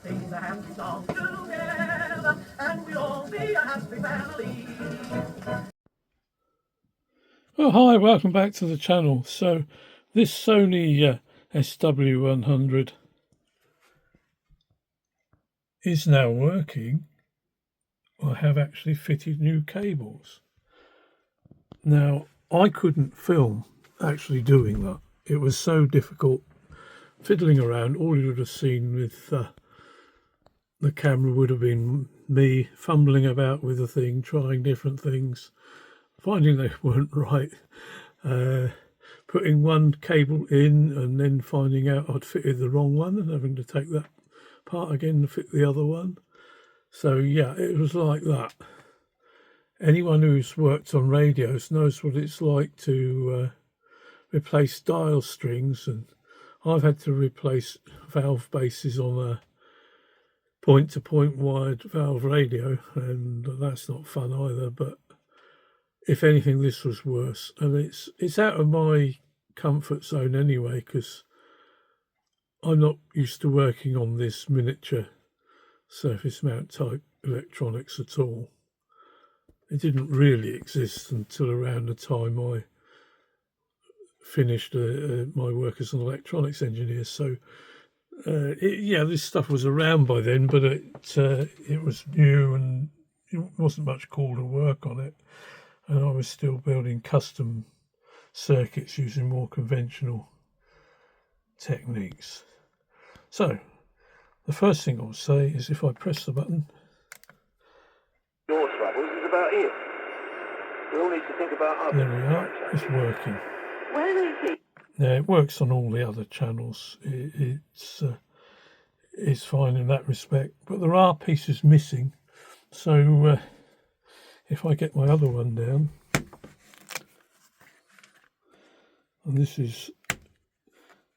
sing a happy song together, and we'll all be a happy family. Oh, hi, welcome back to the channel. So this Sony SW100 is now working. I have actually fitted new cables. Now, I couldn't film actually doing that. It was so difficult fiddling around. All you would have seen with the camera would have been me fumbling about with the thing, trying different things, finding they weren't right, putting one cable in and then finding out I'd fitted the wrong one and having to take that part again to fit the other one. So yeah, it was like that. Anyone who's worked on radios knows what it's like to replace dial strings, and I've had to replace valve bases on a point-to-point wired valve radio, and that's not fun either. But if anything, this was worse, and it's out of my comfort zone anyway, because I'm not used to working on this miniature surface mount type electronics at all. It didn't really exist until around the time I finished my work as an electronics engineer. So yeah, this stuff was around by then, but it was new and it wasn't much call to work on it. And I was still building custom circuits using more conventional techniques. So the first thing I'll say is if I press the button, your troubles is about it. We all need to think about others. There we are, it's working. Where is he? Now it works on all the other channels. It's fine in that respect, but there are pieces missing. So if I get my other one down, and this is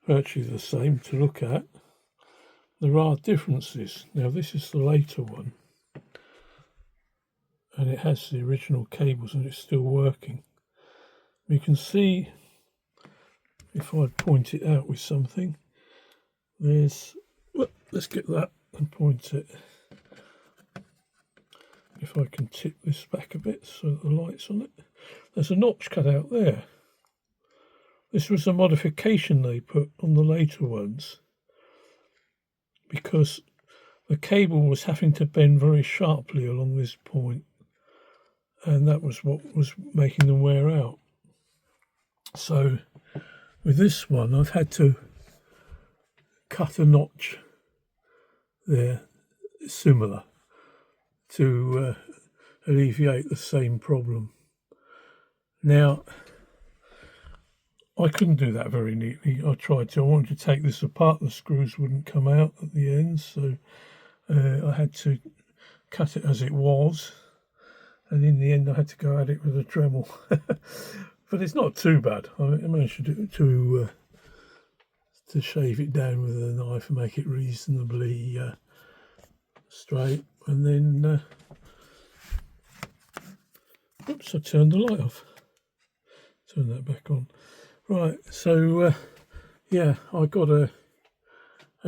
virtually the same to look at, there are differences. Now this is the later one, and it has the original cables and it's still working. You can see, if I point it out with something, there's, well, let's get that and point it. If I can tip this back a bit so that the light's on it, there's a notch cut out there. This was a modification they put on the later ones because the cable was having to bend very sharply along this point, and that was what was making them wear out. So with this one, I've had to cut a notch there, similar, to alleviate the same problem. Now, I couldn't do that very neatly. I tried to. I wanted to take this apart. The screws wouldn't come out at the ends, so I had to cut it as it was. And in the end, I had to go at it with a Dremel. But it's not too bad. I managed to shave it down with a knife and make it reasonably straight. And then, oops, I turned the light off. Turn that back on. Right, so yeah, I got a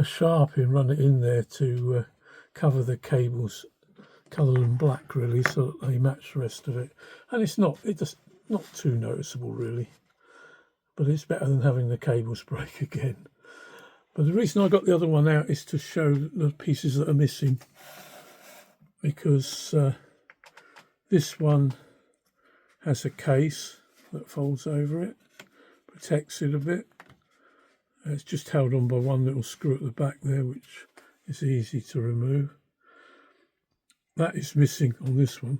sharp and run it in there to cover the cables, colour them black really, so that they match the rest of it. And it's not too noticeable really, but it's better than having the cables break again. But the reason I got the other one out is to show the pieces that are missing, because this one has a case that folds over it, protects it a bit. It's just held on by one little screw at the back there, which is easy to remove. That is missing on this one.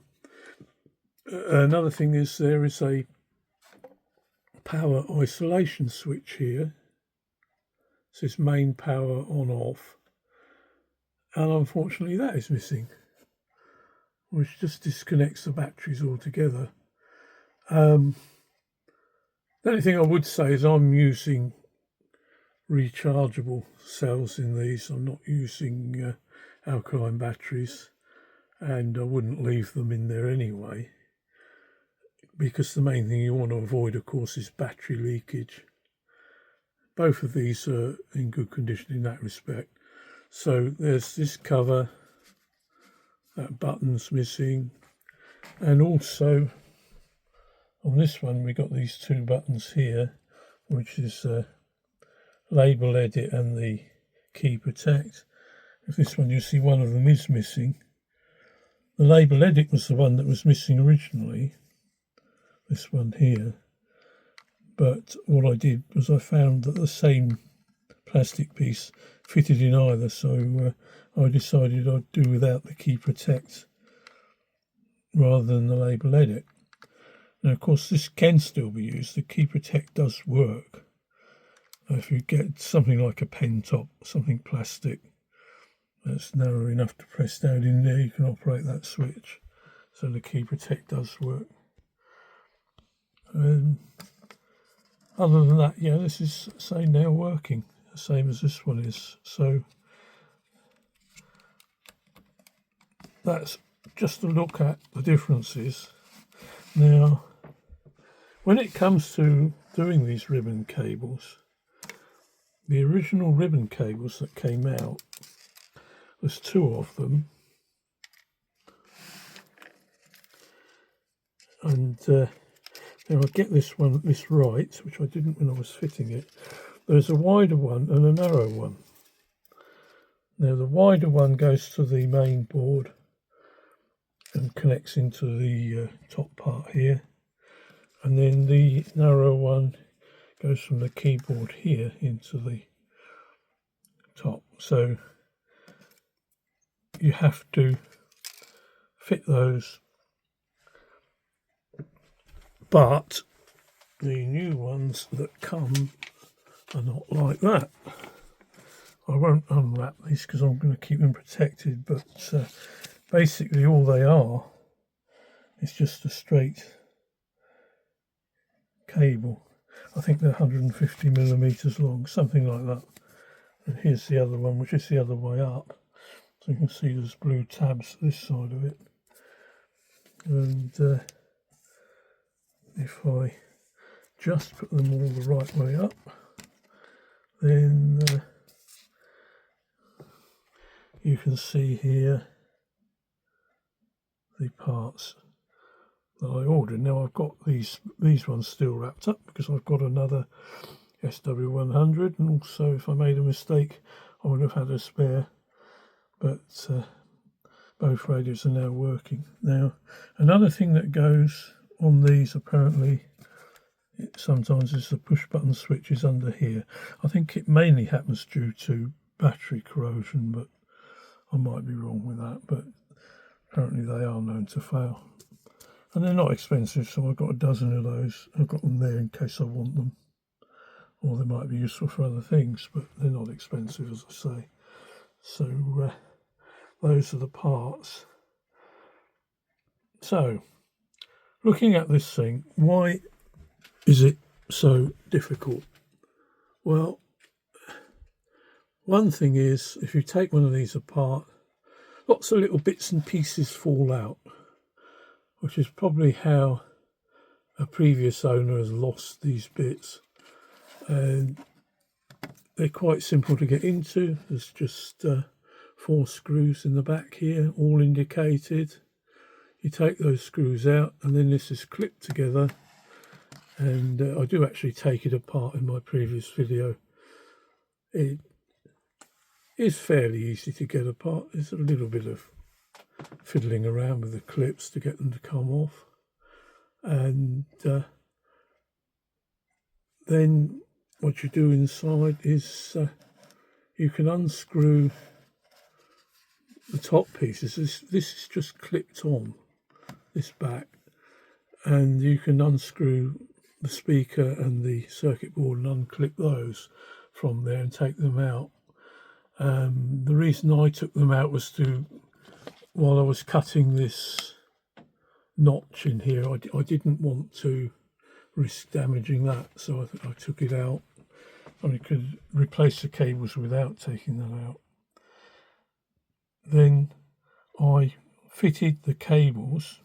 Another thing is there is a power isolation switch here. It says main power on off, and unfortunately that is missing, which just disconnects the batteries altogether. The only thing I would say is I'm using rechargeable cells in these. I'm not using alkaline batteries, and I wouldn't leave them in there anyway, because the main thing you want to avoid, of course, is battery leakage. Both of these are in good condition in that respect. So there's this cover, that button's missing, and also on this one we got these two buttons here, which is label edit and the key protect. If this one, you see one of them is missing. The label edit was the one that was missing originally, this one here, but what I did was I found that the same plastic piece fitted in either, so I decided I'd do without the key protect rather than the label edit. Now of course this can still be used, the key protect does work. If you get something like a pen top, something plastic that's narrow enough to press down in there, you can operate that switch, so the key protect does work. Other than that, yeah, this is, say, now working, the same as this one is. So that's just a look at the differences. Now, when it comes to doing these ribbon cables, the original ribbon cables that came out, there's two of them, and now I get this right, which I didn't when I was fitting it. There's a wider one and a narrow one. Now the wider one goes to the main board and connects into the top part here, and then the narrow one goes from the keyboard here into the top. So you have to fit those, but the new ones that come are not like that. I won't unwrap these because I'm going to keep them protected, but basically all they are is just a straight cable. I think they're 150 millimeters long, something like that. And here's the other one, which is the other way up. So you can see there's blue tabs this side of it. And if I just put them all the right way up, then you can see here the parts that I ordered. Now I've got these ones still wrapped up because I've got another SW100, and also if I made a mistake I would have had a spare, but both radios are now working. Now another thing that goes on these apparently sometimes is the push button switch is under here. I think it mainly happens due to battery corrosion, but I might be wrong with that, but apparently they are known to fail. And they're not expensive, so I've got a dozen of those. I've got them there in case I want them, or they might be useful for other things, but they're not expensive, as I say. So those are the parts. So looking at this thing, why is it so difficult? Well, one thing is, if you take one of these apart, lots of little bits and pieces fall out, which is probably how a previous owner has lost these bits. And they're quite simple to get into. There's just 4 screws in the back here, all indicated. You take those screws out, and then this is clipped together. And I do actually take it apart in my previous video. It is fairly easy to get apart. There's a little bit of fiddling around with the clips to get them to come off. And then what you do inside is you can unscrew the top pieces. This is just clipped on this back, and you can unscrew the speaker and the circuit board and unclip those from there and take them out. The reason I took them out was while I was cutting this notch in here, I didn't want to risk damaging that, so I took it out. And I could replace the cables without taking them out. Then I fitted the cables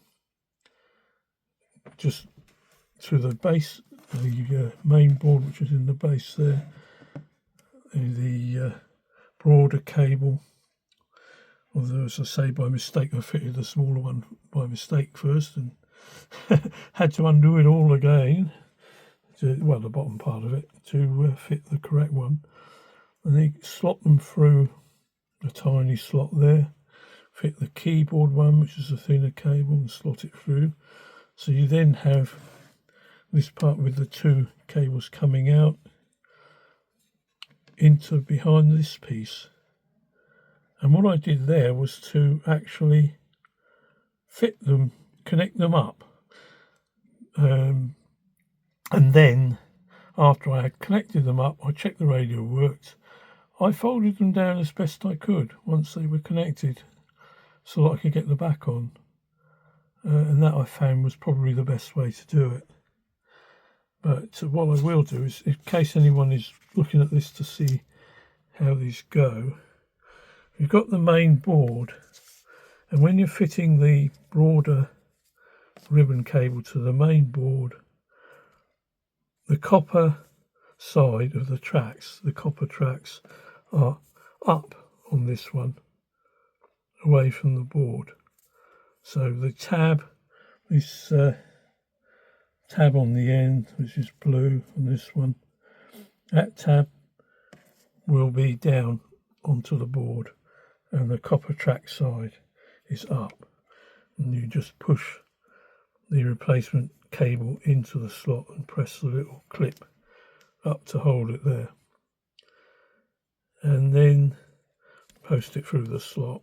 just to the base, the main board, which is in the base there, the broader cable. Although, as I say, by mistake I fitted the smaller one by mistake first and had to undo it all again, well, the bottom part of it, to fit the correct one. And then slot them through a tiny slot there, fit the keyboard one, which is a thinner cable, and slot it through. So you then have this part with the two cables coming out into behind this piece. And what I did there was to actually fit them, connect them up. And then, after I had connected them up, I checked the radio worked. I folded them down as best I could once they were connected so that I could get the back on. And that I found was probably the best way to do it. But what I will do is, in case anyone is looking at this to see how these go, you've got the main board, and when you're fitting the broader ribbon cable to the main board, the copper side of the tracks, the copper tracks, are up on this one, away from the board. So the tab, this tab on the end, which is blue, and this one, that tab will be down onto the board, and the copper track side is up, and you just push the replacement cable into the slot and press the little clip up to hold it there, and then post it through the slot.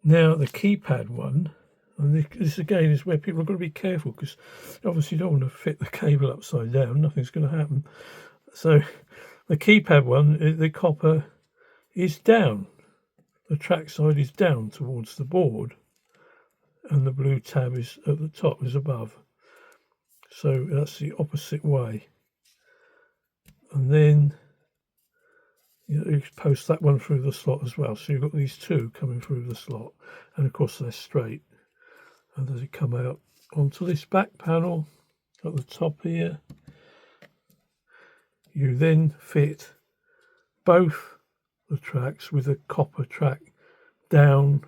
Now the keypad one, and this again is where people are going to be careful, because obviously you don't want to fit the cable upside down, nothing's going to happen. So the keypad one, the copper is down, the track side is down towards the board, and the blue tab is at the top, is above. So that's the opposite way. And then you post that one through the slot as well. So you've got these two coming through the slot, and of course they're straight. And as it come out onto this back panel at the top here, you then fit both the tracks with a copper track down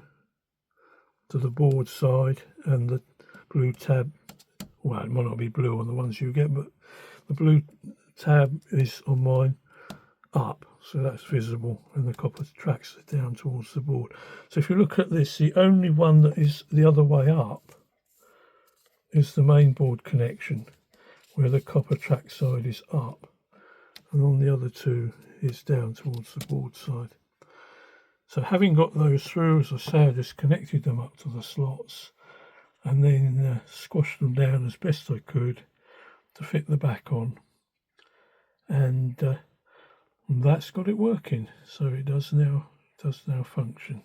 to the board side, and the blue tab, well, it might not be blue on the ones you get, but the blue tab is on mine up, so that's visible, and the copper tracks are down towards the board. So if you look at this, the only one that is the other way up is the main board connection, where the copper track side is up, and on the other two is down towards the board side. So having got those through, as I say, I just connected them up to the slots, and then squashed them down as best I could to fit the back on, and that's got it working. So it does now function.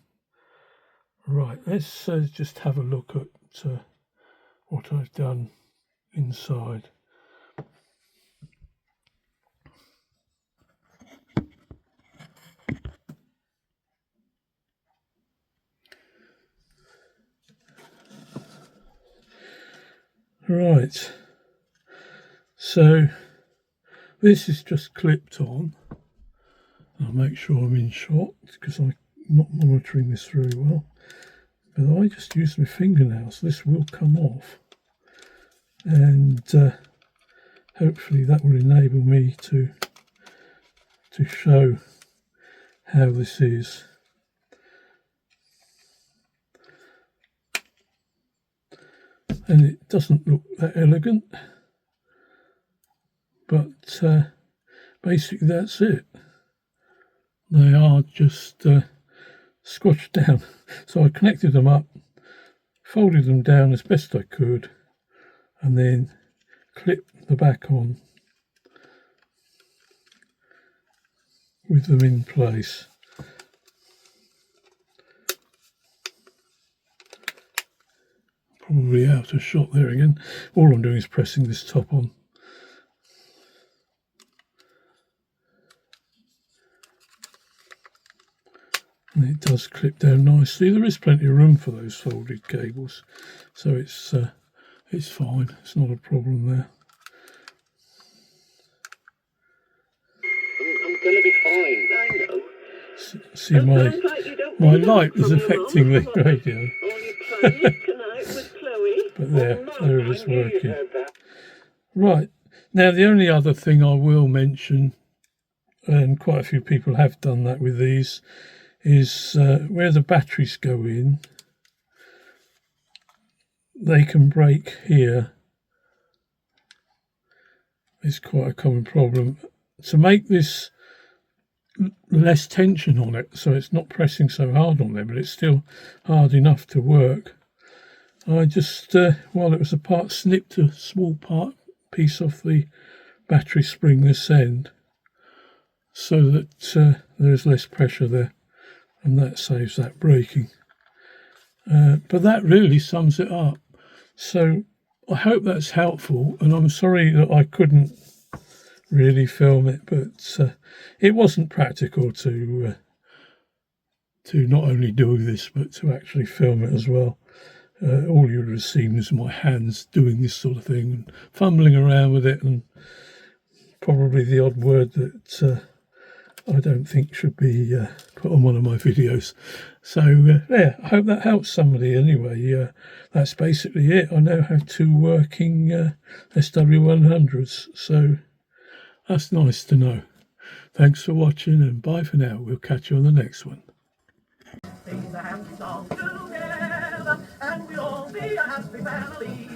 Right, let's just have a look at what I've done inside. Right, so this is just clipped on. I'll make sure I'm in shot, because I'm not monitoring this very well. But I just use my fingernails. This will come off, and hopefully that will enable me to show how this is. And it doesn't look that elegant, but basically that's it. They are just squashed down. So I connected them up, folded them down as best I could, and then clipped the back on with them in place. Probably out of shot there again. All I'm doing is pressing this top on. And it does clip down nicely. There is plenty of room for those folded cables, so it's fine. It's not a problem there. I'm going to be fine, I know. see my Sounds like you don't my need a light lot was from your affecting mum. the radio. All your plans tonight with Chloe. But there it is I knew you working. heard that. Right, now the only other thing I will mention, and quite a few people have done that with these, is where the batteries go in, they can break here. It's quite a common problem. To make this less tension on it, so it's not pressing so hard on there, but it's still hard enough to work, I just, while it was apart, snipped a small piece off the battery spring this end, so that there is less pressure there, and that saves that breaking. But that really sums it up. So I hope that's helpful, and I'm sorry that I couldn't really film it, but it wasn't practical to not only do this but to actually film it as well. All you would have seen was my hands doing this sort of thing and fumbling around with it, and probably the odd word that I don't think should be put on one of my videos. So yeah, I hope that helps somebody anyway. That's basically it. I now have 2 working SW100s, so that's nice to know. Thanks for watching, and bye for now. We'll catch you on the next one. Sing a happy song together, and we'll all be a happy family.